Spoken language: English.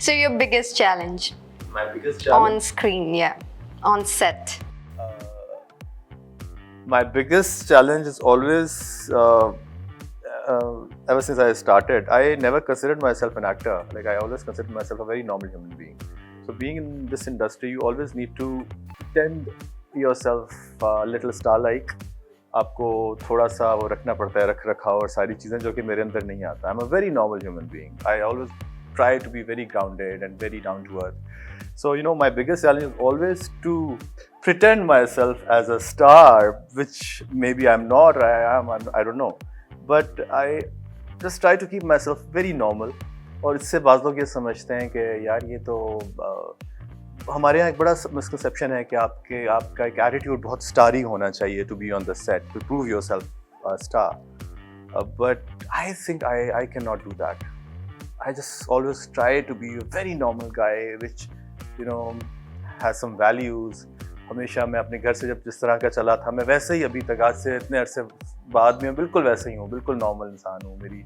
So your biggest challenge My biggest on challenge. screen, yeah, on set. My biggest challenge is always, ever since I started, I never considered myself an actor. Like I always considered myself a very normal human being. So being in this industry, you always need to pretend yourself a little star-like. आपको थोड़ा सा वो रखना पड़ता है, रख रखाव और सारी चीज़ें जो कि मेरे अंदर नहीं आता. I'm a very normal human being. I always try to be very grounded and very down to earth. So, you know, my biggest challenge is always to pretend myself as a star, which maybe I'm not, or I am, I don't know. But I just try to keep myself very normal. और इससे बाज़ लोग ये समझते हैं कि यार ये तो हमारे यहाँ एक बड़ा मिसकंसेप्शन है कि आपका एक एटीट्यूड बहुत स्टारी होना चाहिए to be on the set to prove yourself star. But I think I can not do that. I just always try to be a very normal guy, which you know has some values. हमेशा मैं अपने घर से जब जिस तरह का चला था मैं वैसे ही अभी तक आज से इतने अरसे बाद में बिल्कुल वैसे ही हूँ, बिल्कुल नॉर्मल इंसान हूँ. मेरी